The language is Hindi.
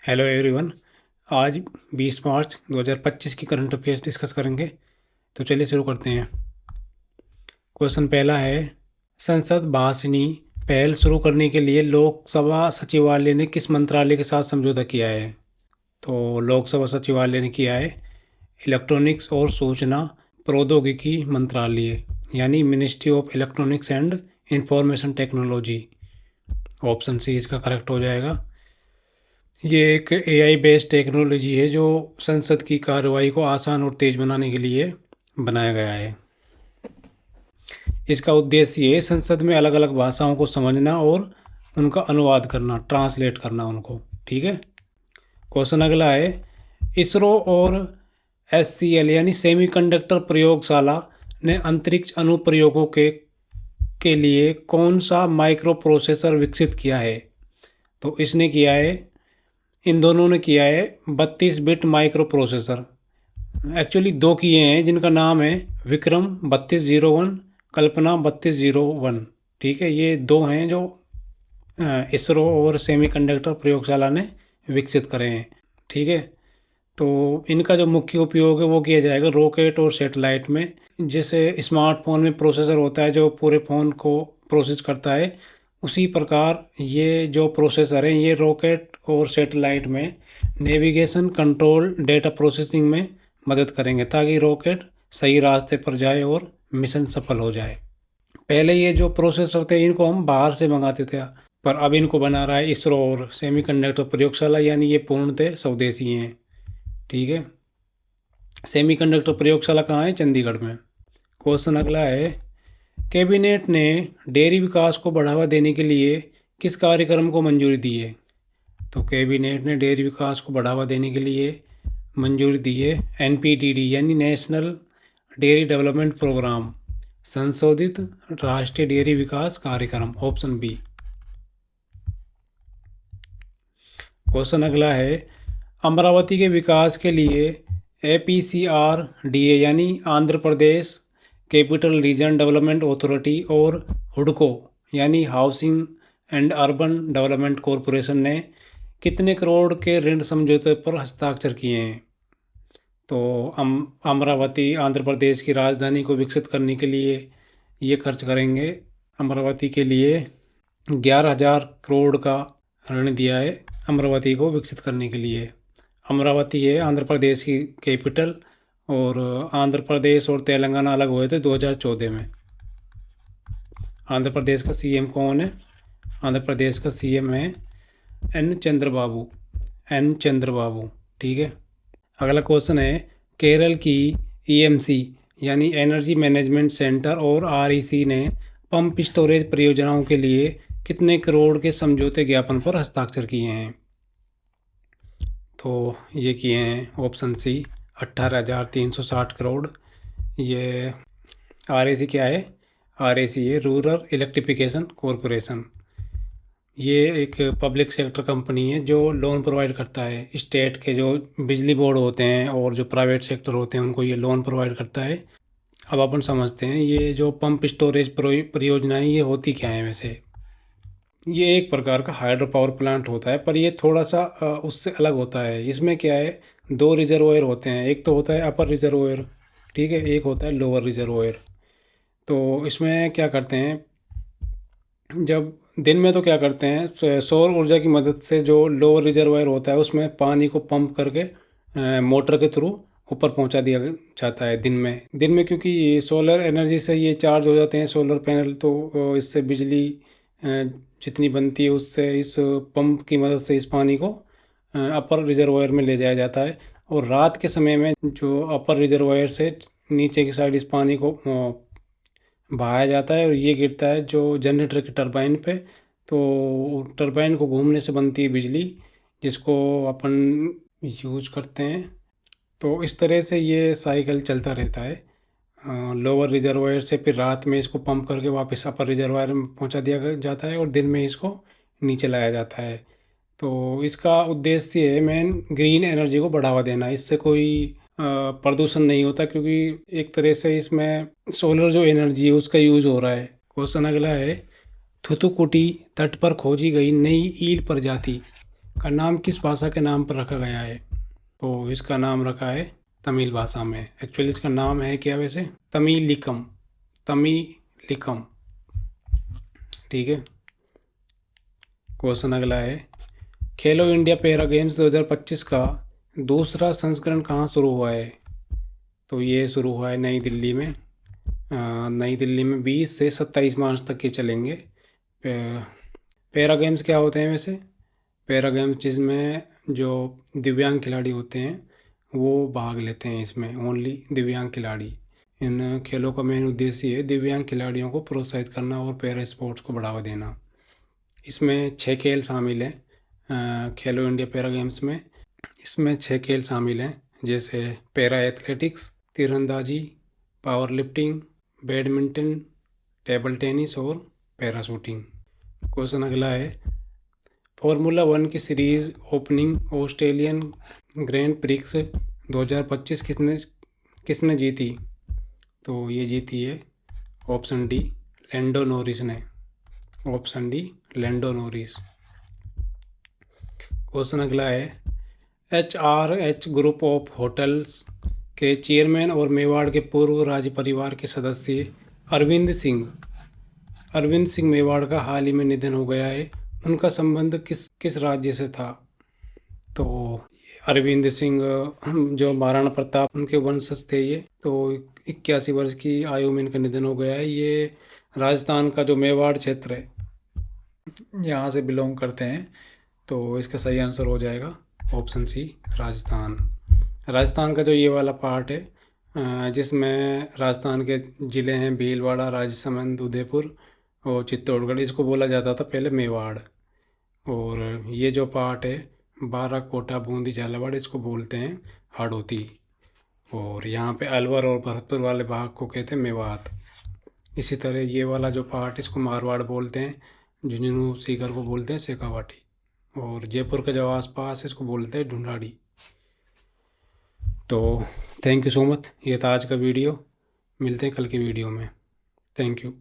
Hello everyone. आज 20 मार्च 2025 की करंट अफेयर्स डिस्कस करेंगे। तो चलिए शुरू करते हैं। क्वेश्चन पहला है, संसद भाषणी पहल शुरू करने के लिए लोकसभा सचिवालय ने किस मंत्रालय के साथ समझौता किया है? तो लोकसभा सचिवालय ने किया है इलेक्ट्रॉनिक्स और सूचना प्रौद्योगिकी मंत्रालय, यानी ministry of electronics and information technology. Option C इसका करेक्ट हो जाएगा। ये एक एआई बेस्ड टेक्नोलॉजी है जो संसद की कार्रवाई को आसान और तेज बनाने के लिए बनाया गया है। इसका उद्देश्य ये संसद में अलग अलग भाषाओं को समझना और उनका अनुवाद करना, ट्रांसलेट करना उनको। ठीक है। क्वेश्चन अगला है, इसरो और एससीएल यानी सेमीकंडक्टर प्रयोगशाला ने अंतरिक्ष अनुप्रयोगों के लिए कौन सा माइक्रो प्रोसेसर विकसित किया है? तो इसने किया है, इन दोनों ने किया है 32 बिट माइक्रो प्रोसेसर। एक्चुअली दो किए हैं जिनका नाम है विक्रम 3201, कल्पना 3201। ठीक है, ये दो हैं जो इसरो और सेमीकंडक्टर प्रयोगशाला ने विकसित करे हैं। ठीक है, तो इनका जो मुख्य उपयोग है वो किया जाएगा रॉकेट और सैटेलाइट में। जैसे स्मार्टफोन में प्रोसेसर होता है जो पूरे फ़ोन को प्रोसेस करता है, उसी प्रकार ये जो प्रोसेसर हैं ये रॉकेट और सैटेलाइट में नेविगेशन, कंट्रोल, डेटा प्रोसेसिंग में मदद करेंगे ताकि रॉकेट सही रास्ते पर जाए और मिशन सफल हो जाए। पहले ये जो प्रोसेसर थे इनको हम बाहर से मंगाते थे, पर अब इनको बना रहा है इसरो और सेमीकंडक्टर प्रयोगशाला, यानी ये पूर्णतः स्वदेशी हैं। ठीक है। सेमीकंडक्टर प्रयोगशाला कहाँ है? चंडीगढ़ में। क्वेश्चन अगला है, कैबिनेट ने डेयरी विकास को बढ़ावा देने के लिए किस कार्यक्रम को मंजूरी दी है? तो कैबिनेट ने डेयरी विकास को बढ़ावा देने के लिए मंजूरी दी है एनपीटीडी यानी नेशनल डेयरी डेवलपमेंट प्रोग्राम, संशोधित राष्ट्रीय डेयरी विकास कार्यक्रम। Option B. क्वेश्चन अगला है, अमरावती के विकास के लिए एपीसीआरडीए यानी Andhra Pradesh capital region development authority और हुडको यानी housing and urban development corporation ने कितने करोड़ के ऋण समझौते पर हस्ताक्षर किए हैं? तो अमरावती आंध्र प्रदेश की राजधानी को विकसित करने के लिए ये खर्च करेंगे। अमरावती के लिए 11,000 करोड़ का ऋण दिया है अमरावती को विकसित करने के लिए। अमरावती है आंध्र प्रदेश की कैपिटल, और आंध्र प्रदेश और तेलंगाना अलग हुए थे 2014 में। आंध्र प्रदेश का सीएम कौन है? आंध्र प्रदेश का सीएम है एन चंद्रबाबू। ठीक है। अगला क्वेश्चन है, केरल की ईएमसी यानी एनर्जी मैनेजमेंट सेंटर और आरईसी ने पंप स्टोरेज परियोजनाओं के लिए कितने करोड़ के समझौते ज्ञापन पर हस्ताक्षर किए हैं? तो ये किए हैं ऑप्शन सी 18,360 करोड़। ये आरईसी क्या है? आरईसी है रूरल इलेक्ट्रिफिकेशन कॉरपोरेशन। ये एक पब्लिक सेक्टर कंपनी है जो लोन प्रोवाइड करता है। स्टेट के जो बिजली बोर्ड होते हैं और जो प्राइवेट सेक्टर होते हैं उनको ये लोन प्रोवाइड करता है। अब अपन समझते हैं ये जो पंप स्टोरेज परियोजनाएं ये होती क्या है। वैसे ये एक प्रकार का हाइड्रो पावर प्लांट होता है, पर ये थोड़ा सा उससे अलग होता है। इसमें क्या है, दो रिजर्वोयर होते हैं। एक तो होता है अपर रिजर्वोयर, ठीक है, एक होता है लोअर रिजर्वोयर। तो इसमें क्या करते हैं, जब दिन में तो क्या करते हैं, सौर ऊर्जा की मदद से जो लोअर रिजर्वायर होता है उसमें पानी को पंप करके मोटर के थ्रू ऊपर पहुंचा दिया जाता है दिन में क्योंकि सोलर एनर्जी से ये चार्ज हो जाते हैं सोलर पैनल। तो इससे बिजली जितनी बनती है उससे इस पंप की मदद से इस पानी को अपर रिजर्वायर में ले जाया जाता है। और रात के समय में जो अपर रिजर्वायर से नीचे की साइड इस पानी को बहाया जाता है और ये गिरता है जो जनरेटर की टरबाइन पे। तो टरबाइन को घूमने से बनती है बिजली जिसको अपन यूज करते हैं। तो इस तरह से ये साइकिल चलता रहता है। लोअर रिजर्वायर से फिर रात में इसको पंप करके वापस अपर रिजर्वायर में पहुंचा दिया जाता है और दिन में इसको नीचे लाया जाता है। तो इसका उद्देश्य है मेन ग्रीन एनर्जी को बढ़ावा देना। इससे कोई प्रदूषण नहीं होता क्योंकि एक तरह से इसमें सोलर जो एनर्जी है उसका यूज हो रहा है। क्वेश्चन अगला है, थुथुकुडी तट पर खोजी गई नई ईल प्रजाति का नाम किस भाषा के नाम पर रखा गया है? तो इसका नाम रखा है तमिल भाषा में। एक्चुअली इसका नाम है क्या वैसे? तमिलिकम। तमिलिकम, ठीक है। क्वेश्चन अगला है, खेलो इंडिया पैरा गेम्स 2025 का दूसरा संस्करण कहाँ शुरू हुआ है? तो ये शुरू हुआ है नई दिल्ली में। नई दिल्ली में 20 से 27 मार्च तक ये चलेंगे। पैरा गेम्स क्या होते हैं वैसे? पैरा गेम्स जिसमें जो दिव्यांग खिलाड़ी होते हैं वो भाग लेते हैं, इसमें ओनली दिव्यांग खिलाड़ी। इन खेलों का मेन उद्देश्य है दिव्यांग खिलाड़ियों को प्रोत्साहित करना और पैरा स्पोर्ट्स को बढ़ावा देना। इसमें 6 खेल शामिल हैं खेलो इंडिया पैरा गेम्स में। इसमें 6 खेल शामिल हैं, जैसे पैरा एथलेटिक्स, तीरंदाजी, power lifting, badminton, table tennis और पैरा शूटिंग। क्वेश्चन अगला है, फार्मूला 1 की series opening Australian grand prix 2025 किसने जीती? तो ये जीती है ऑप्शन डी लैंडो नॉरिस ने। Option D Lando Norris. Question अगला है, HRH ग्रुप ऑफ होटल्स के चेयरमैन और मेवाड़ के पूर्व राज परिवार के सदस्य अरविंद सिंह मेवाड़ का हाल ही में निधन हो गया है। उनका संबंध किस राज्य से था? तो अरविंद सिंह जो महाराणा प्रताप उनके वंशज थे ये। तो 81 वर्ष की आयु में इनका निधन हो गया है। ये राजस्थान का जो मेवाड़ क्षेत्र है यहाँ से बिलोंग करते हैं। तो इसका सही आंसर हो जाएगा ऑप्शन सी राजस्थान का जो ये वाला पार्ट है जिसमें राजस्थान के ज़िले हैं भीलवाड़ा, राजसमंद, उदयपुर और चित्तौड़गढ़, इसको बोला जाता था पहले मेवाड़। और ये जो पार्ट है बाराकोटा, बूंदी, झालावाड़, इसको बोलते हैं हाड़ौती। और यहाँ पे अलवर और भरतपुर वाले भाग को कहते हैं मेवात। इसी तरह ये वाला जो पार्ट इसको मारवाड़ बोलते हैं, झुंझुनू सीकर को बोलते हैं शेखावाटी, और जयपुर के जो आसपास इसको बोलते हैं ढूंढाड़ी। तो थैंक यू सो मच, ये था आज का वीडियो। मिलते हैं कल की वीडियो में। Thank you.